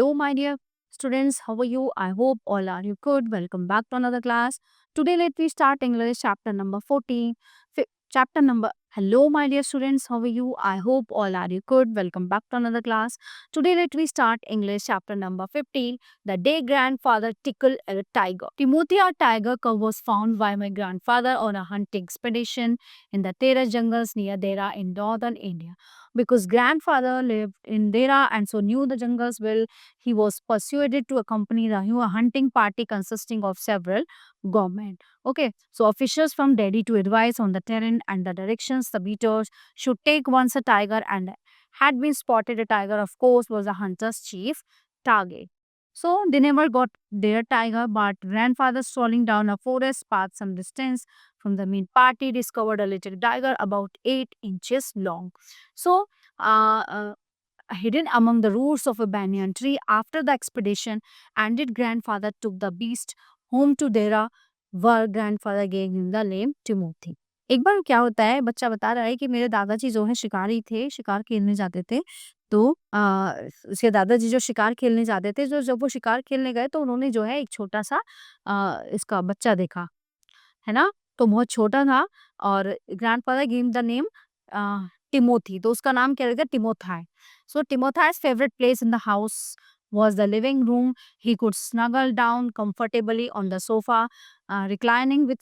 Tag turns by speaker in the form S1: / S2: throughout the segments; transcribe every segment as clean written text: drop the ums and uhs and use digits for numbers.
S1: Hello, my dear students. How are you? I hope all are you good. Welcome back to another class. Today, let me start English chapter number 14. Chapter number. Hello, my dear students. How are you? I hope all are you good. Welcome back to another class. Today, let me start English chapter number 15. The day grandfather tickled a tiger. Timothy, a tiger cub, was found by my grandfather on a hunting expedition in the Tera jungles near Dera in northern India. Because grandfather lived in Dera and so knew the jungles well, he was persuaded to accompany the hunting party consisting of several government. Okay, so officials from Delhi to advise on the terrain and the directions the beaters should take once a tiger and had been spotted. A tiger, of course, was a hunter's chief target. So they never got their tiger, but grandfather strolling down a forest path some distance from the main party discovered a little tiger about 8 inches long. So, hidden among the roots of a banyan tree. After the expedition ended, grandfather took the beast home to Dera, where grandfather gave him the name Timothy. एक बार क्या होता है, बच्चा बता रहा है कि मेरे दादाजी जो है शिकारी थे, शिकार खेलने जाते थे। तो उसके दादाजी जो शिकार खेलने जाते थे, जो जब वो शिकार खेलने गए तो उन्होंने जो है एक छोटा सा इसका बच्चा देखा, है ना? तो बहुत छोटा था और grandfather give him the name Timothy, तो उसका नाम क्या रखा? टिमोथाई. So Timothai's favorite place in the house was the living room. He could snuggle down comfortably on the sofa, reclining with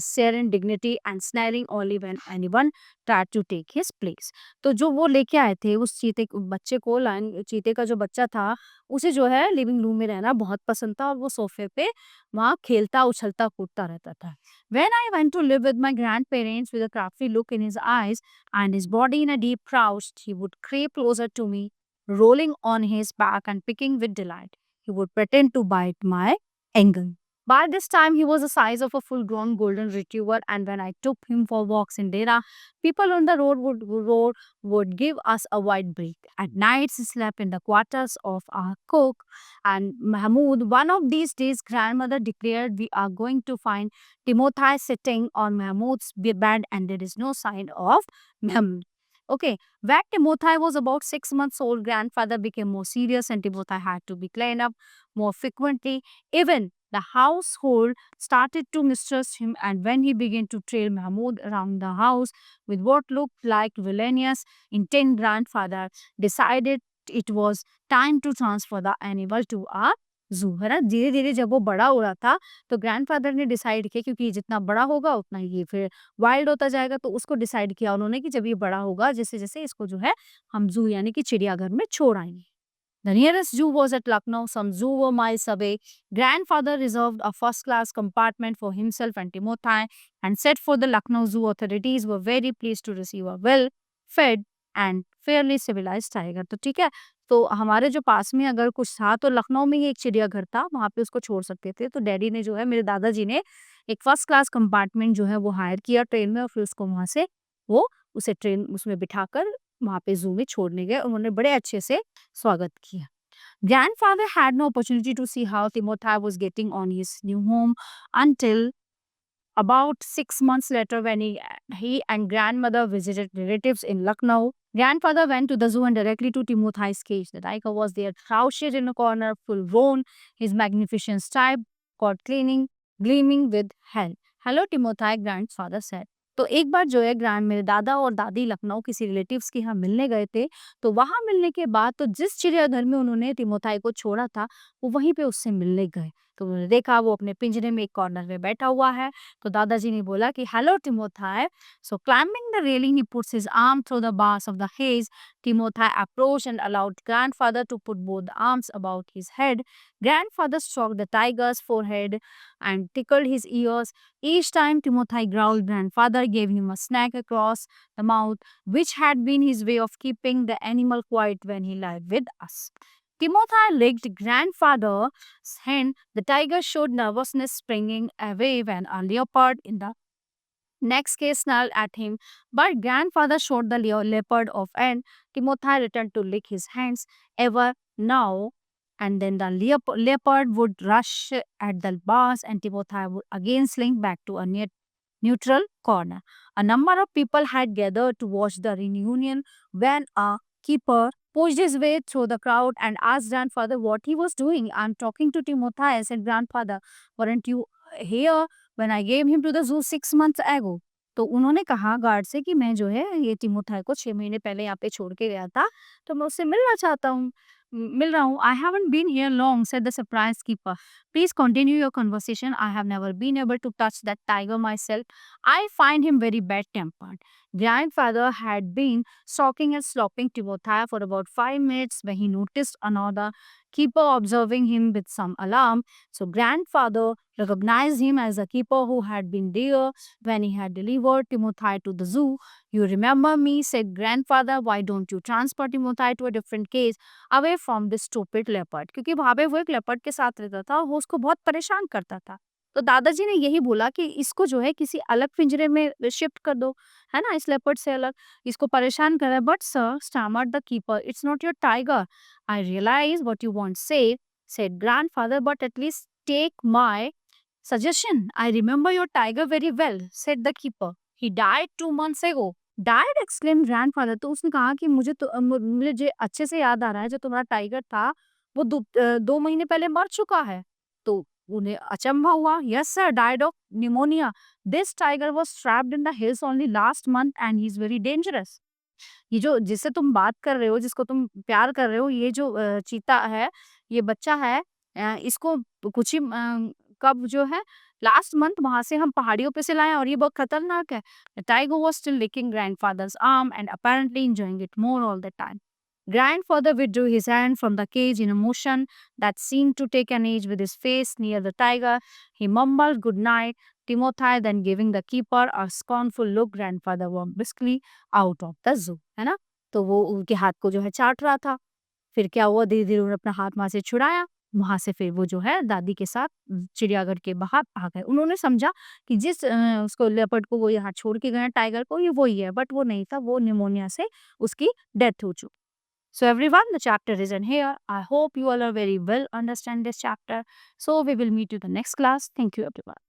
S1: serene dignity and smiling only when anyone tried to take his place. तो जो वो लेके आए थे उस बच्चे को, line चीते का जो बच्चा था, उसे जो है लिविंग रूम में रहना बहुत पसंद था और वो सोफे पे वहाँ खेलता उछलता कूदता रहता था. When I went to live with my grandparents with a crafty look in his eyes and his body in a deep crouch, he would creep closer to me, rolling on his back and picking with delight. He would pretend to bite my ankle. By this time, he was the size of a full-grown golden retriever, and when I took him for walks in Dera, people on the road would give us a wide break. At nights, he slept in the quarters of our cook and Mahmoud. One of these days, grandmother declared we are going to find Timothy sitting on Mahmoud's bed, and there is no sign of Mahmoud. Okay, when Timothy was about 6 months old, grandfather became more serious and Timothy had to be cleaned up more frequently. Even the household started to mistrust him, and when he began to trail Mahmoud around the house with what looked like villainous intent, grandfather decided it was time to transfer the animal to a zoo. है ना, धीरे धीरे जब वो बड़ा हो रहा था तो ग्रैंडफादर ने डिसाइड किया, क्योंकि ये जितना बड़ा होगा उतना ये फिर वाइल्ड होता जाएगा, तो उसको डिसाइड किया उन्होंने कि जब ये बड़ा होगा, जैसे जैसे इसको जो है हम जू यानी कि चिड़ियाघर में छोड़ आएंगे. The nearest zoo was at Lucknow, some zoo were miles away. Grandfather reserved a first-class compartment for himself and Timothy and set for the Lucknow Zoo. Authorities were very pleased to receive a well-fed and fairly civilized tiger. तो ठीक है, तो हमारे जो पास में अगर कुछ था तो लखनऊ में ही एक चिड़ियाघर था, वहाँ पे उसको छोड़ सकते थे. तो डैडी ने जो है, मेरे दादाजी ने एक फर्स्ट क्लास कंपार्टमेंट जो है वो हायर किया ट्रेन में और फिर उसको वहाँ से वो उसे ट्रेन उसमें बिठाकर वहाँ पे जू में छोड़ने गए. उन्होंने बड़े अच्छे से स्वागत किया. Grandfather had no opportunity to see how Timothy was getting on his new home until about 6 months later, when he and grandmother visited relatives in Lucknow. Grandfather went to the zoo and directly to Timothy's cage. The tiger was there, crouched in a corner, full grown, his magnificent stripe caught gleaming with health. Hello, Timothy, grandfather said. तो एक बार जो है मेरे दादा और दादी लखनऊ किसी relatives के यहाँ मिलने गए थे. तो वहां मिलने के बाद तो जिस चिड़ियाघर में उन्होंने टिमोथाई को छोड़ा था, वो वहीं पे उससे मिलने गए. तो उन्होंने देखा वो अपने पिंजरे में एक कॉर्नर में बैठा हुआ है. तो दादाजी ने बोला कि hello Timothy. So climbing the railing, he puts his arm through the bars of the haze. Timothy approached and allowed grandfather to put both arms about his head. Grandfather stroked the tiger's forehead and tickled his ears. Each time Timothy growled, grandfather gave him a snack across the mouth, which had been his way of keeping the animal quiet when he lived with us. Timothy licked grandfather's hand. The tiger showed nervousness, springing away when a leopard in the next case snarled at him, but grandfather showed the leopard off and Timothy returned to lick his hands ever now and then. The leopard would rush at the bars and Timothy would again slink back to a neutral corner. A number of people had gathered to watch the reunion when a keeper pushed his way through the crowd and asked grandfather what he was doing. I'm talking to Timothy, said grandfather. Weren't you here when I gave him to the zoo 6 months ago? तो उन्होंने कहा guard से कि मैं जो है ये तिमोथाई को 6 महीने पहले यहाँ पे छोड़ के गया था, तो मैं उससे मिलना चाहता हूँ, मिल रहा हूँ. I haven't been here long, said the surprise keeper. Please continue your conversation. I have never been able to touch that tiger myself. I find him very bad-tempered. Grandfather had been stalking and slopping Timothy for about 5 minutes when he noticed another keeper observing him with some alarm. So grandfather recognized him as the keeper who had been there when he had delivered Timothy to the zoo. You remember me, said grandfather. Why don't you transfer Timothy to a different cage away from this stupid leopard? क्योंकि वहाँ पे वो एक leopard के साथ रहता था, वो उसको बहुत परेशान करता था. तो दादाजी ने यही बोला कि इसको जो है किसी अलग पिंजरे में शिफ्ट कर दो, है ना, इस लेपर्ड से अलग, इसको परेशान कर रहा है. But sir, stammered the keeper, it's not your tiger. I realize what you want to say, said grandfather, but at least take my suggestion. I remember your tiger very well, said the keeper. He died 2 months ago. Died, exclaimed grandfather. तो उसने कहा कि मुझे अच्छे से याद आ रहा है, जो तुम्हारा टाइगर था वो 2 महीने पहले मर चुका है. तो उन्हें अचंभा हुआ. Yes sir, died of pneumonia. This tiger was trapped in the hills only last month and he's very dangerous. ये जो जिससे तुम बात कर रहे हो, जिसको तुम प्यार कर रहे हो, ये जो चीता है, ये बच्चा है, इसको कुछ ही कब जो है लास्ट मंथ वहां से हम पहाड़ियों पे से लाए और ये बहुत खतरनाक है. Tiger was still licking grandfather's arm and apparently enjoying it more all the time. Grandfather withdrew his hand from the cage in a motion that seemed to take an age with his face near the tiger. He mumbled good night, Timothy, then giving the keeper a scornful look, grandfather walked briskly out of the zoo. है ना, तो वो उनके हाथ को जो है चाट रहा था. फिर क्या हुआ, धीरे धीरे उन्होंने अपना हाथ वहां से छुड़ाया. वहां से फिर वो जो है दादी के साथ चिड़ियाघर के बाहर आ गए. उन्होंने समझा कि जिस उसको लेपर्ड को वो यहाँ छोड़ के गए टाइगर को, ये वही है, बट वो नहीं था, वो निमोनिया से उसकी डेथ हो चुकी. So everyone, the chapter is in here. I hope you all are very well understand this chapter. So we will meet you the next class. Thank you everyone.